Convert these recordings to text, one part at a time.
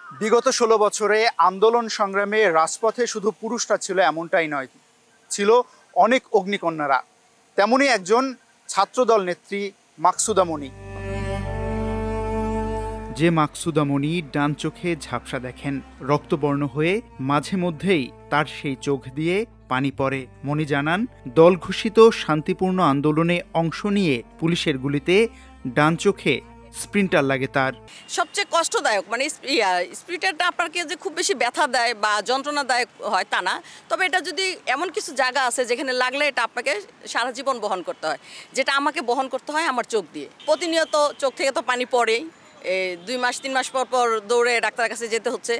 বিগত ১৬ বছরে আন্দোলন সংগ্রামে রাজপথে শুধু পুরুষরা ছিল এমনটাই নয়, ছিল অনেক অগ্নিকন্যারা। তেমনি একজন ছাত্রদল নেত্রী মাকসুদা মনি। যে মাকসুদা মনি ডান চোখে ঝাপসা দেখেন, রক্তবর্ণ হয়ে মাঝে মধ্যেই তার সেই চোখ দিয়ে পানি পড়ে। মনি জানান, দল ঘোষিত শান্তিপূর্ণ আন্দোলনে অংশ নিয়ে পুলিশের গুলিতে ডান চোখে স্প্রিন্টার লাগে তার। সবচেয়ে কষ্টদায়ক মানে স্প্রিন্টারটা আপনাকে যে খুব বেশি ব্যথা দেয় বা যন্ত্রণাদায়ক হয় তা না, তবে এটা যদি এমন কিছু জায়গা আছে যেখানে লাগলে এটা আপনাকে সারা জীবন বহন করতে হয়, যেটা আমাকে বহন করতে হয় আমার চোখ দিয়ে। প্রতিনিয়ত চোখ থেকে তো পানি পড়েই, 2 মাস 3 মাস পর পর দৌড়ে ডাক্তারের কাছে যেতে হচ্ছে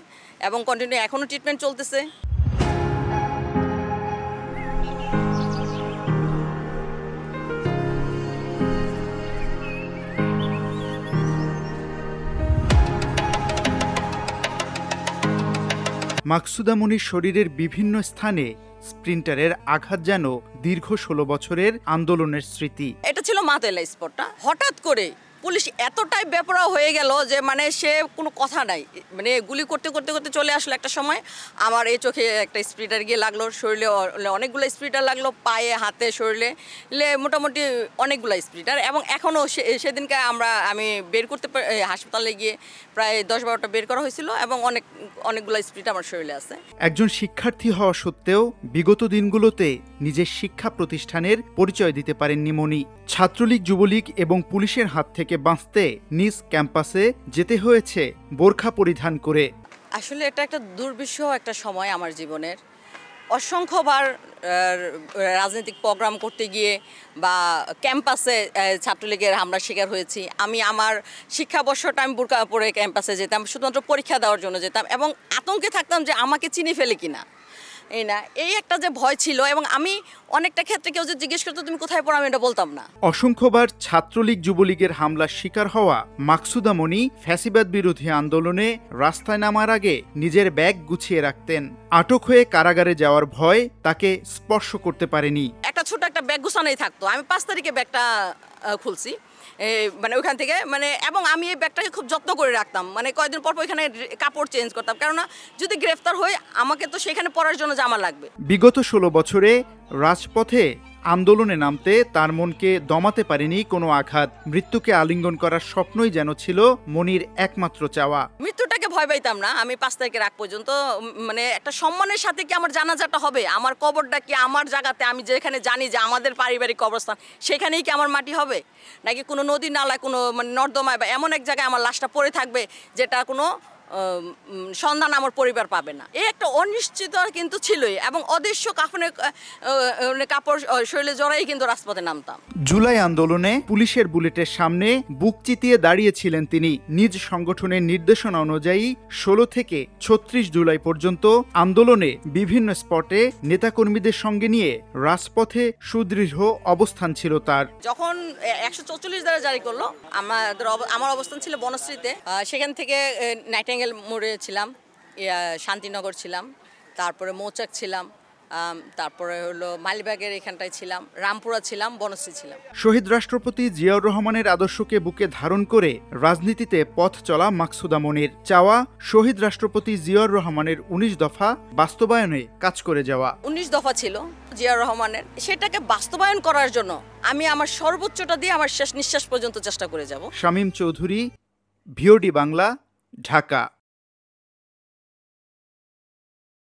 এবং কন্টিনিউ এখনও ট্রিটমেন্ট চলতেছে। মাকসুদা মনির শরীরের বিভিন্ন স্থানে স্প্রিন্টারের আঘাত যেন দীর্ঘ ১৬ বছরের আন্দোলনের স্মৃতি। এটা ছিল মাতেলা স্পটটা। হঠাৎ করে পুলিশ এতটাই বেপরোয়া হয়ে গেল যে মানে সে কোনো কথা নাই, মানে গুলি করতে করতে করতে চলে আসলো। একটা সময় আমার এই চোখে একটা স্প্রিটার গিয়ে লাগলো, শরীরে অনেকগুলো স্প্রিটার লাগলো, পায়ে হাতে শরীরে মোটামুটি অনেকগুলো স্প্রিটার। এবং এখনও সেদিনকে আমি বের করতে হাসপাতালে গিয়ে প্রায় 10-12টা বের করা হয়েছিল এবং অনেকগুলো স্প্রিটার আমার শরীরে আছে। একজন শিক্ষার্থী হওয়া সত্ত্বেও বিগত দিনগুলোতে নিজের শিক্ষা প্রতিষ্ঠানের পরিচয় দিতে পারেননি মনি। ছাত্রলীগ, যুবলীগ এবং পুলিশের হাত থেকে বাঁচতে নিজ ক্যাম্পাসে যেতে হয়েছে বোরখা পরিধান করে। আসলে এটা একটা দুর্বিষহ একটা সময় আমার জীবনের। অসংখ্যবার রাজনৈতিক প্রোগ্রাম করতে গিয়ে বা ক্যাম্পাসে ছাত্রলীগের হামলার শিকার হয়েছি। আমি আমার শিক্ষাবর্ষটা আমি বোরকা পরে ক্যাম্পাসে যেতাম, শুধুমাত্র পরীক্ষা দেওয়ার জন্য যেতাম এবং আতঙ্কে থাকতাম যে আমাকে চিনি ফেলে কিনা। এই একটা যে ভয় ছিল এবং আমি অনেকটা ক্ষেত্রে কেউ যে জিজ্ঞেস করতো তুমি কোথায় পড়ো, আমি এটা বলতাম না। অসংখ্যবার ছাত্রলীগ, যুবলীগের হামলার শিকার হওয়া মাকসুদা মনি ফ্যাসিবাদ বিরোধী আন্দোলনে রাস্তায় নামার আগে নিজের ব্যাগ গুছিয়ে রাখতেন। আটক হয়ে কারাগারে যাওয়ার ভয় তাকে স্পর্শ করতে পারেনি। একটা ছোট একটা ব্যাগ গুছানোই থাকতো। আমি 5 তারিখে ব্যাগটা খুলছি, মানে ওইখান থেকে এবং আমি এই ব্যাগটাকে খুব যত্ন করে রাখতাম। মানে কয়েকদিন পর ওইখানে কাপড় চেঞ্জ করতাম, কেননা যদি গ্রেফতার হই আমাকে তো সেখানে পড়ার জন্য জামা লাগবে। বিগত 16 বছরে রাজপথে আন্দোলনে নামতে তার মনকে দমাতে পারেনি কোনো আঘাত। মৃত্যুকে আলিঙ্গন করার স্বপ্নই যেন ছিল মনির একমাত্র চাওয়া। মৃত্যুটাকে ভয় পাইতাম না। আমি 5 তারিখের আগ পর্যন্ত মানে একটা সম্মানের সাথে কি আমার জানাজাটা হবে, আমার কবরটা কি আমার জায়গাতে, আমি যেখানে জানি যে আমাদের পারিবারিক কবরস্থান সেখানেই কি আমার মাটি হবে, নাকি কোনো নদী নালায় কোনো নর্দমায় বা এমন এক জায়গায় আমার লাশটা পড়ে থাকবে যেটা কোনো সন্ধান আমার পরিবার পাবে না। এই একটা অনিশ্চিত কিন্তু ছিলই এবং অদৃশ্য কাপড় শরীরে জড়াই কিন্তু রাজপথে নামতাম। জুলাই আন্দোলনে পুলিশের বুলেটের সামনে বুক চিতিয়ে দাঁড়িয়েছিলেন তিনি। নিজ সংগঠনের নির্দেশনা অনুযায়ী 16 থেকে 36 জুলাই পর্যন্ত আন্দোলনে বিভিন্ন স্পটে নেতাকর্মীদের সঙ্গে নিয়ে রাজপথে সুদৃঢ় অবস্থান ছিল তার। যখন 144 ধারা জারি করলো, আমার অবস্থান ছিল বনশ্রীতে। সেখান থেকে নাইটিঙ্গেল মোড়ে ছিলাম, শান্তিনগর ছিলাম, তারপরে মৌচাক ছিলাম, তারপরে হলো মালিবাগের এখানটায় ছিলাম, রামপুরা ছিলাম, বনশ্রী ছিলাম। শহীদ রাষ্ট্রপতি জিয়াউর রহমানের আদর্শকে বুকে ধারণ করে রাজনীতিতে পথ চলা মাকসুদা মনির চাওয়া শহীদ রাষ্ট্রপতি জিয়াউর রহমানের 19 দফা বাস্তবায়নে কাজ করে যাওয়া। 19 দফা ছিল জিয়াউর রহমানের, সেটাকে বাস্তবায়ন করার জন্য আমি আমার সর্বোচ্চটা দিয়ে আমার শেষ নিঃশ্বাস পর্যন্ত চেষ্টা করে যাব। শামীম চৌধুরী, ভিওডি বাংলা, ঢাকা।